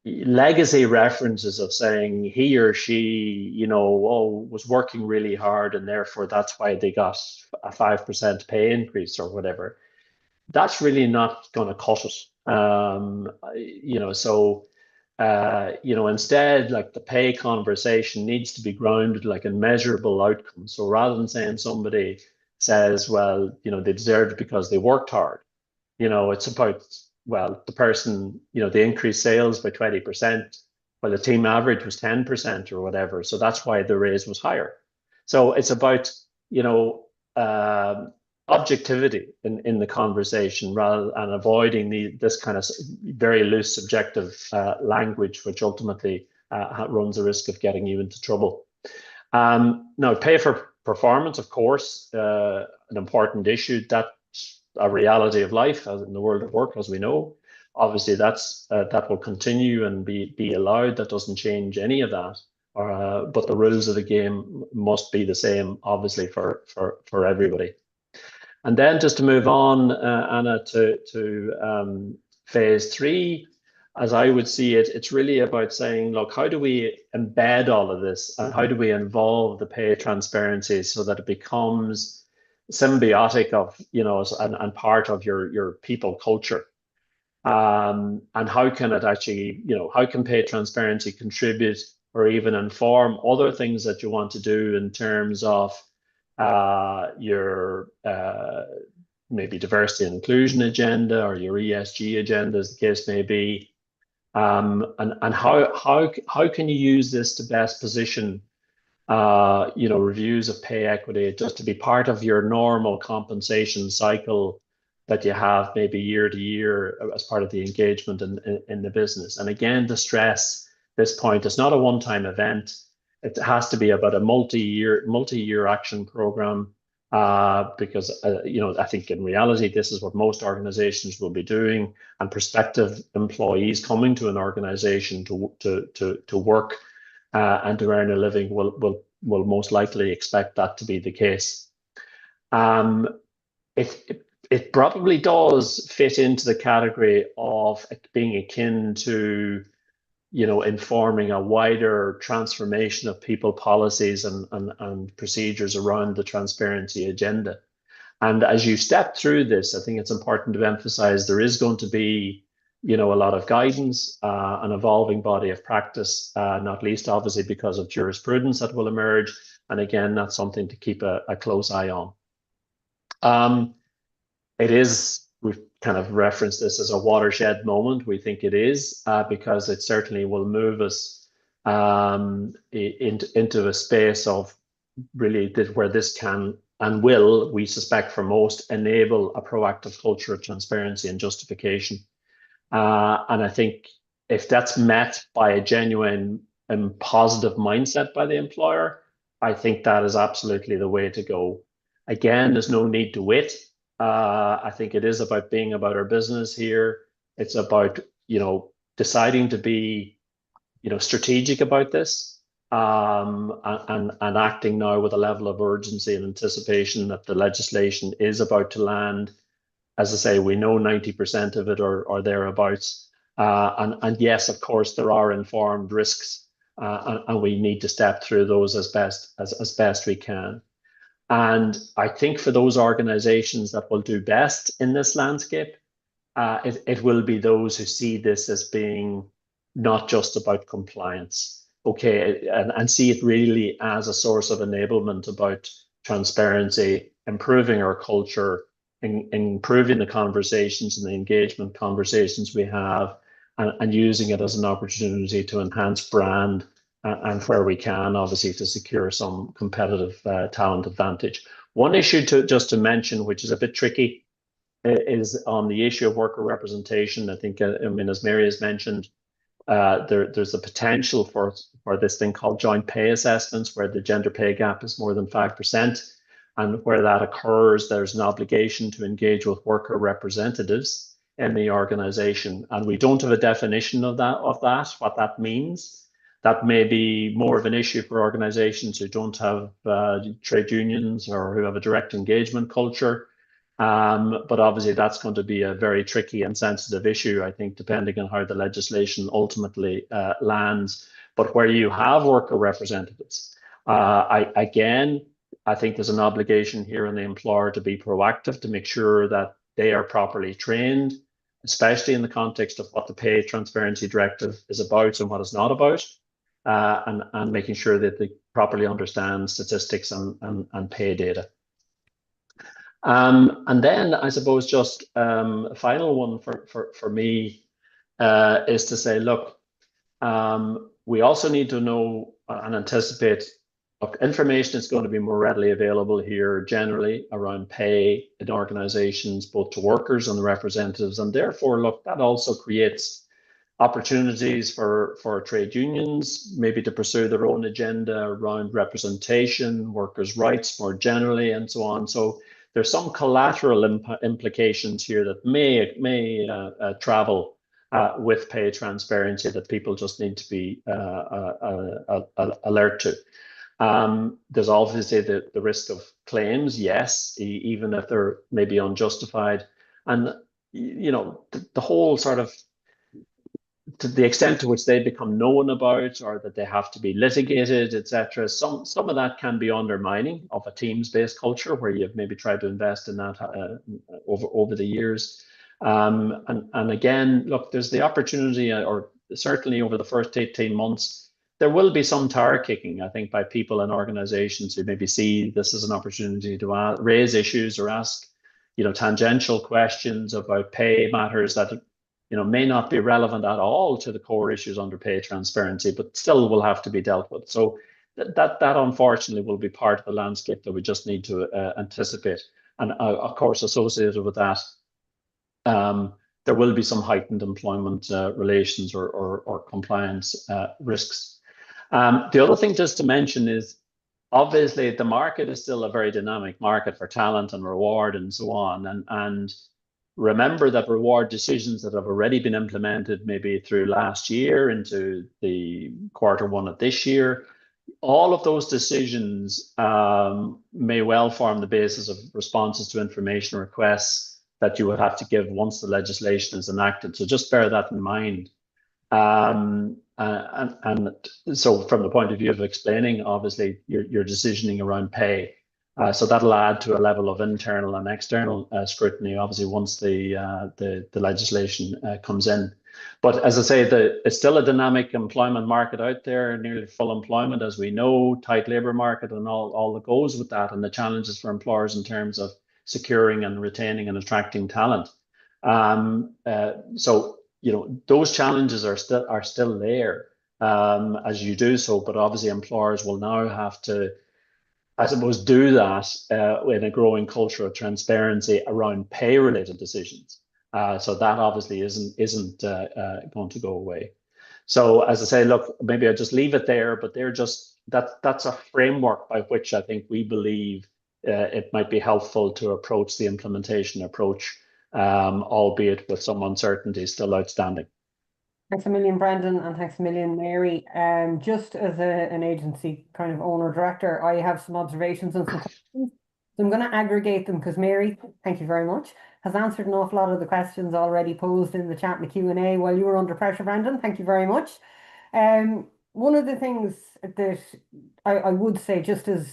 legacy references of saying he or she, was working really hard and therefore that's why they got a 5% pay increase or whatever. That's really not going to cut it. Instead, like, the pay conversation needs to be grounded like in measurable outcomes. So rather than saying somebody says, well, they deserved it because they worked hard, it's about, well, the person, they increased sales by 20%, while the team average was 10% or whatever. So that's why the raise was higher. So it's about, objectivity in the conversation, rather than avoiding this kind of very loose subjective language, which ultimately runs the risk of getting you into trouble. Now, pay for performance, of course, an important issue. That's a reality of life as in the world of work, as we know. Obviously, that will continue and be allowed. That doesn't change any of that. But the rules of the game must be the same, obviously, for everybody. And then just to move on, Anna, to phase 3, as I would see it, it's really about saying, look, how do we embed all of this, and how do we involve the pay transparency so that it becomes symbiotic of, and part of your people culture? And how can it actually, how can pay transparency contribute or even inform other things that you want to do in terms of your maybe diversity and inclusion agenda or your ESG agenda, as the case may be, and how can you use this to best position reviews of pay equity just to be part of your normal compensation cycle that you have maybe year to year as part of the engagement in the business. And again, to stress this point, it's not a one-time event. It has to be about a multi-year action program, because I think in reality this is what most organizations will be doing, and prospective employees coming to an organization to work and to earn a living will most likely expect that to be the case. It probably does fit into the category of being akin to informing a wider transformation of people policies and procedures around the transparency agenda. And as you step through this, I think it's important to emphasize there is going to be, a lot of guidance, an evolving body of practice, not least obviously because of jurisprudence that will emerge. And again, that's something to keep a close eye on. We've kind of referenced this as a watershed moment. We think it is, because it certainly will move us into a space of really where this can and will, we suspect for most, enable a proactive culture of transparency and justification. And I think if that's met by a genuine and positive mindset by the employer, I think that is absolutely the way to go. Again, there's no need to wait. I think it is about being about our business here. It's about, deciding to be, strategic about this, and acting now with a level of urgency and anticipation that the legislation is about to land. As I say, we know 90% of it or thereabouts. And yes, of course, there are informed risks, and we need to step through those as best we can. And I think for those organizations that will do best in this landscape, it will be those who see this as being not just about compliance, okay, and see it really as a source of enablement about transparency, improving our culture, improving the conversations and the engagement conversations we have, and using it as an opportunity to enhance brand and where we can, obviously, to secure some competitive talent advantage. One issue just to mention, which is a bit tricky, is on the issue of worker representation. I think, I mean, as Mary has mentioned, there's the potential for this thing called joint pay assessments, where the gender pay gap is more than 5%. And where that occurs, there's an obligation to engage with worker representatives in the organization. And we don't have a definition of that, what that means. That may be more of an issue for organizations who don't have trade unions or who have a direct engagement culture. But obviously that's going to be a very tricky and sensitive issue, I think, depending on how the legislation ultimately lands. But where you have worker representatives, I think there's an obligation here on the employer to be proactive, to make sure that they are properly trained, especially in the context of what the Pay Transparency Directive is about and what it's not about, and making sure that they properly understand statistics and pay data. And then I suppose just a final one for me is to say, look, we also need to know and anticipate, look, information is going to be more readily available here generally around pay in organizations, both to workers and the representatives. And therefore, look, that also creates opportunities for trade unions, maybe to pursue their own agenda around representation, workers' rights more generally, and so on. So there's some collateral implications here that may travel with pay transparency that people just need to be alert to. There's obviously the risk of claims, yes, even if they're maybe unjustified. And, you know, the whole sort of, to the extent to which they become known about or that they have to be litigated, etc., some of that can be undermining of a teams-based culture where you've maybe tried to invest in that over the years. And again, look, there's the opportunity, or certainly over the first 18 months, there will be some tire kicking, I think, by people and organizations who maybe see this as an opportunity to raise issues or ask, you know, tangential questions about pay matters that, you know, may not be relevant at all to the core issues under pay transparency, but still will have to be dealt with. So that unfortunately will be part of the landscape that we just need to anticipate. And of course, associated with that, there will be some heightened employment relations or compliance risks. The other thing just to mention is, obviously, the market is still a very dynamic market for talent and reward and so on. And remember that reward decisions that have already been implemented maybe through last year into the Q1 of this year, all of those decisions may well form the basis of responses to information requests that you would have to give once the legislation is enacted. So just bear that in mind. And so from the point of view of explaining, obviously, your decisioning around pay, so that'll add to a level of internal and external scrutiny, obviously, once the legislation comes in. But as I say, it's still a dynamic employment market out there, nearly full employment, as we know, tight labour market and all that goes with that, and the challenges for employers in terms of securing and retaining and attracting talent. So, you know, those challenges are still there as you do so, but obviously employers will now have to, I suppose, do that in a growing culture of transparency around pay-related decisions. So that obviously isn't going to go away. So as I say, look, maybe I'll just leave it there, but that's a framework by which I think we believe it might be helpful to approach the implementation approach, albeit with some uncertainty still outstanding. Thanks a million, Brendan, and thanks a million, Mary. Just as an agency kind of owner director, I have some observations and some questions. So I'm going to aggregate them because Mary, thank you very much, has answered an awful lot of the questions already posed in the chat and the Q&A while you were under pressure, Brendan. Thank you very much. One of the things that I would say, just as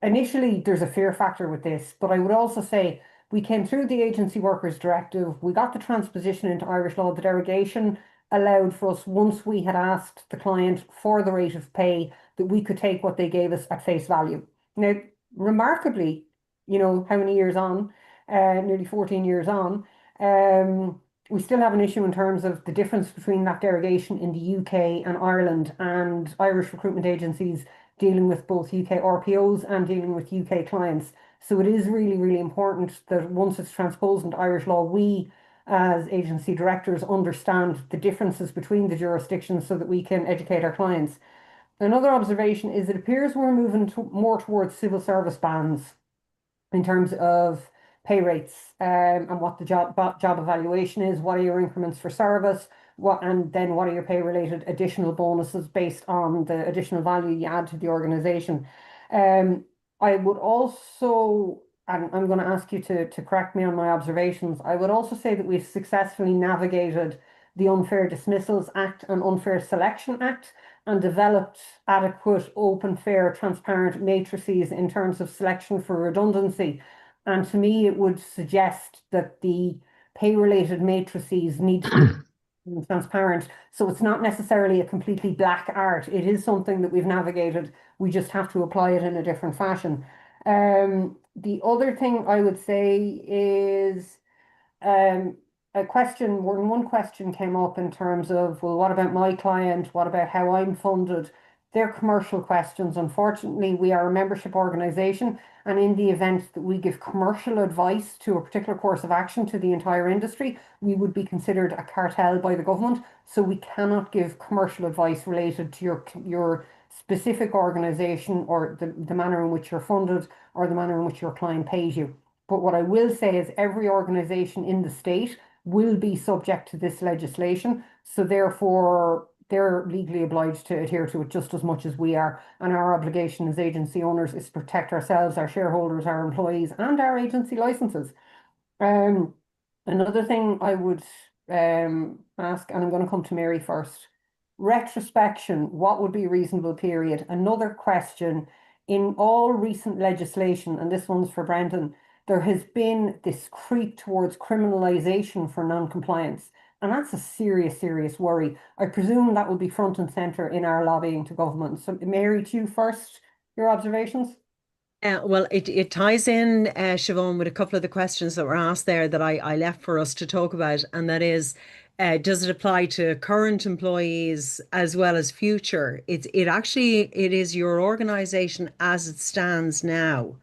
initially there's a fear factor with this, but I would also say we came through the Agency Workers Directive, we got the transposition into Irish law, the derogation allowed for us, once we had asked the client for the rate of pay, that we could take what they gave us at face value. Now, remarkably, how many years on, nearly 14 years on, we still have an issue in terms of the difference between that derogation in the UK and Ireland, and Irish recruitment agencies dealing with both UK RPOs and dealing with UK clients. So it is really, really important that once it's transposed into Irish law, we as agency directors understand the differences between the jurisdictions so that we can educate our clients. Another observation is it appears we're moving more towards civil service bands in terms of pay rates, and what the job evaluation is, what are your increments for service, and then what are your pay related additional bonuses based on the additional value you add to the organization. I would also, and I'm going to ask you to correct me on my observations, I would also say that we've successfully navigated the Unfair Dismissals Act and Unfair Selection Act and developed adequate, open, fair, transparent matrices in terms of selection for redundancy. And to me, it would suggest that the pay-related matrices need to be transparent. So it's not necessarily a completely black art. It is something that we've navigated. We just have to apply it in a different fashion. The other thing I would say is one question came up in terms of, well, what about my client? What about how I'm funded? They're commercial questions. Unfortunately, we are a membership organization, and in the event that we give commercial advice to a particular course of action to the entire industry, we would be considered a cartel by the government. So we cannot give commercial advice related to your specific organization or the manner in which you're funded or the manner in which your client pays you. But what I will say is every organization in the state will be subject to this legislation. So therefore, they're legally obliged to adhere to it just as much as we are. And our obligation as agency owners is to protect ourselves, our shareholders, our employees, and our agency licenses. Another thing I would ask, and I'm going to come to Mary first. Retrospection, what would be a reasonable period? Another question, in all recent legislation, and this one's for Brendan, there has been this creep towards criminalisation for non-compliance. And that's a serious, serious worry. I presume that will be front and centre in our lobbying to government. So Mary, to you first, your observations? Well, it ties in, Siobhan, with a couple of the questions that were asked there that I left for us to talk about. And that is, does it apply to current employees as well as future? It is your organisation as it stands now.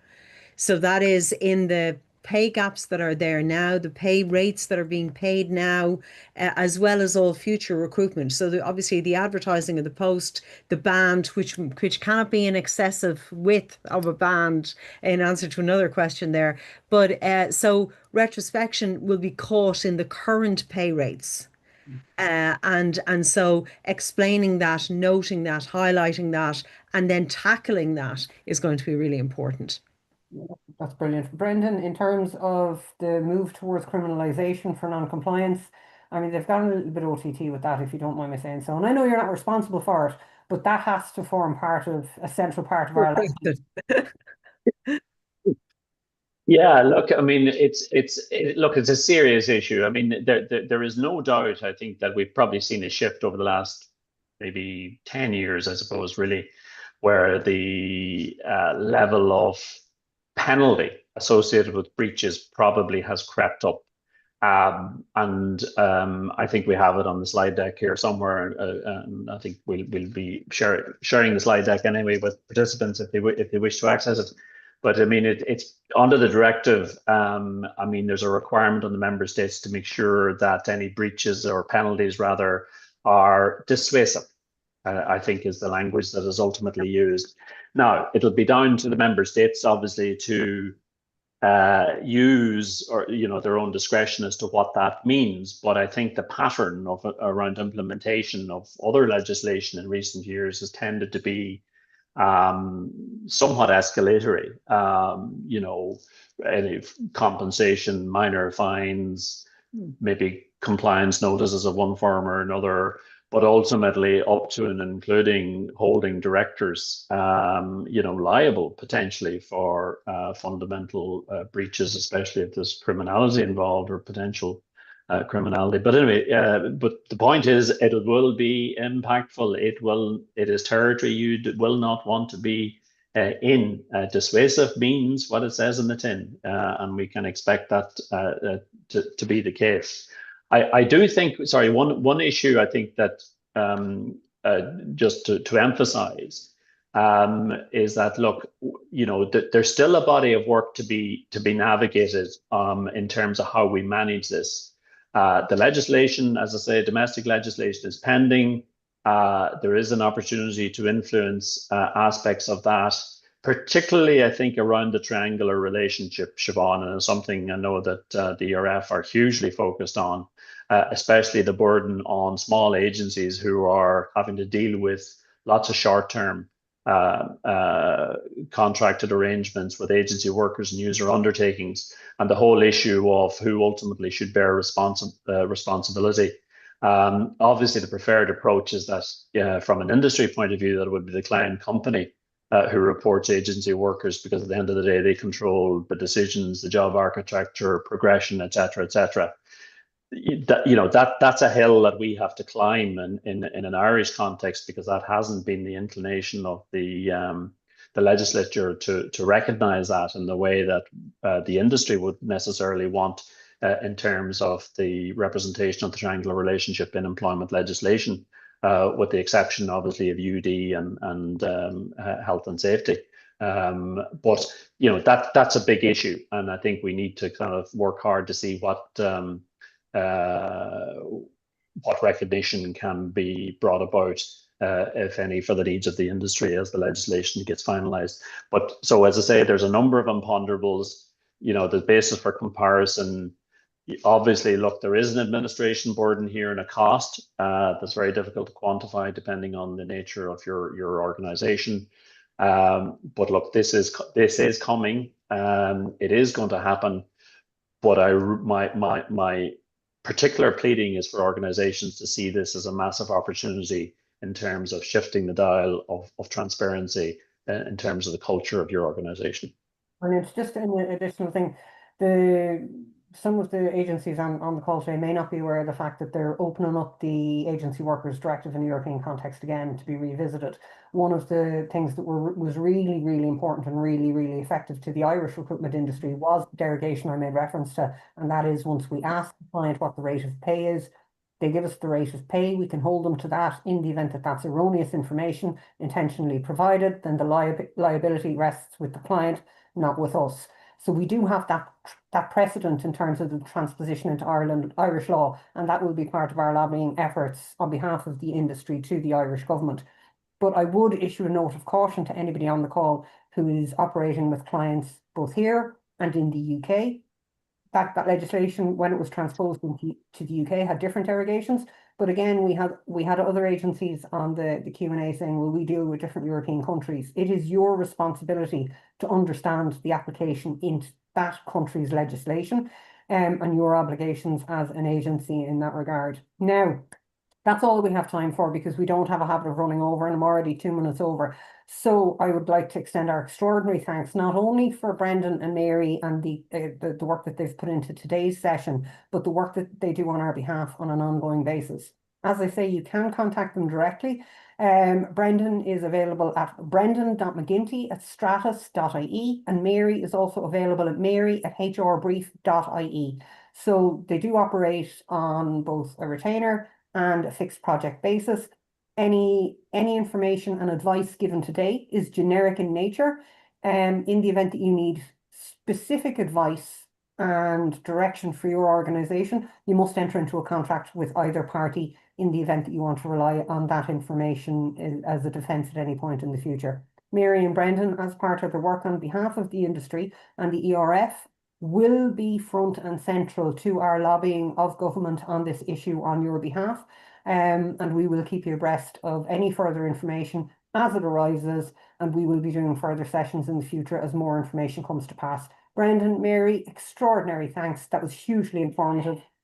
So that is in the pay gaps that are there now, the pay rates that are being paid now, as well as all future recruitment. So obviously the advertising of the post, the band, which cannot be in excessive width of a band, in answer to another question there. But so retrospection will be caught in the current pay rates. And so explaining that, noting that, highlighting that, and then tackling that is going to be really important. That's brilliant. Brendan, in terms of the move towards criminalisation for non-compliance, I mean, they've got a little bit OTT with that, if you don't mind me saying so. And I know you're not responsible for it, but that has to form a central part of our life. Yeah, look, I mean, it's a serious issue. I mean, there is no doubt, I think, that we've probably seen a shift over the last maybe 10 years, I suppose, really, where the level of penalty associated with breaches probably has crept up. I think we have it on the slide deck here somewhere. And I think we'll be sharing the slide deck anyway with participants if they wish to access it. But I mean, it's under the directive. I mean, there's a requirement on the member states to make sure that any breaches or penalties rather are dissuasive. I think is the language that is ultimately used. Now, it'll be down to the member states, obviously, to use their own discretion as to what that means. But I think the pattern of around implementation of other legislation in recent years has tended to be somewhat escalatory. Any compensation, minor fines, maybe compliance notices of one form or another, but ultimately up to and including holding directors, liable potentially for fundamental breaches, especially if there's criminality involved or potential criminality. But anyway, but the point is, it will be impactful. It is territory you will not want to be in. Dissuasive means what it says in the tin, and we can expect that to be the case. I do think, sorry, one issue I think that just to emphasize is that, look, you know, there's still a body of work to be navigated in terms of how we manage this. The legislation, as I say, domestic legislation is pending. There is an opportunity to influence aspects of that, particularly, I think, around the triangular relationship, Siobhan, and it's something I know that the ERF are hugely focused on, especially the burden on small agencies who are having to deal with lots of short-term contracted arrangements with agency workers and user undertakings, and the whole issue of who ultimately should bear responsibility. Obviously, the preferred approach is that, from an industry point of view, that it would be the client company who reports agency workers, because at the end of the day, they control the decisions, the job architecture, progression, etc., etc. That's a hill that we have to climb in an Irish context, because that hasn't been the inclination of the legislature to recognise that in the way that the industry would necessarily want, in terms of the representation of the triangular relationship in employment legislation, with the exception, obviously, of UD and health and safety. But that's a big issue, and I think we need to kind of work hard to see what recognition can be brought about, if any, for the needs of the industry as the legislation gets finalised. But so, as I say, there's a number of imponderables. The basis for comparison. Obviously, look, there is an administration burden here and a cost that's very difficult to quantify depending on the nature of your organisation. But look, this is coming. It is going to happen. But my particular pleading is for organisations to see this as a massive opportunity in terms of shifting the dial of transparency in terms of the culture of your organisation. And it's just an additional thing. Some of the agencies on the call today may not be aware of the fact that they're opening up the Agency Workers Directive in the European context again to be revisited. One of the things that was really, really important and really, really effective to the Irish recruitment industry was the derogation I made reference to, and that is, once we ask the client what the rate of pay is, they give us the rate of pay. We can hold them to that. In the event that that's erroneous information intentionally provided, then the liability rests with the client, not with us. So we do have that precedent in terms of the transposition into Irish law, and that will be part of our lobbying efforts on behalf of the industry to the Irish government. But I would issue a note of caution to anybody on the call who is operating with clients both here and in the UK. That legislation, when it was transposed to the UK, had different derogations. But again, we had other agencies on the Q&A saying, well, we deal with different European countries. It is your responsibility to understand the application into that country's legislation, and your obligations as an agency in that regard. Now, that's all we have time for, because we don't have a habit of running over, and I'm already 2 minutes over. So I would like to extend our extraordinary thanks, not only for Brendan and Mary and the work that they've put into today's session, but the work that they do on our behalf on an ongoing basis. As I say, you can contact them directly. Brendan is available at brendan.mcginty@stratus.ie, and Mary is also available at mary@hrbrief.ie. So they do operate on both a retainer and a fixed project basis. Any information and advice given today is generic in nature. In the event that you need specific advice and direction for your organisation, you must enter into a contract with either party in the event that you want to rely on that information as a defence at any point in the future. Mary and Brendan, as part of the work on behalf of the industry and the ERF, will be front and central to our lobbying of government on this issue on your behalf. And we will keep you abreast of any further information as it arises, and we will be doing further sessions in the future as more information comes to pass. Brendan, Mary, extraordinary thanks. That was hugely informative.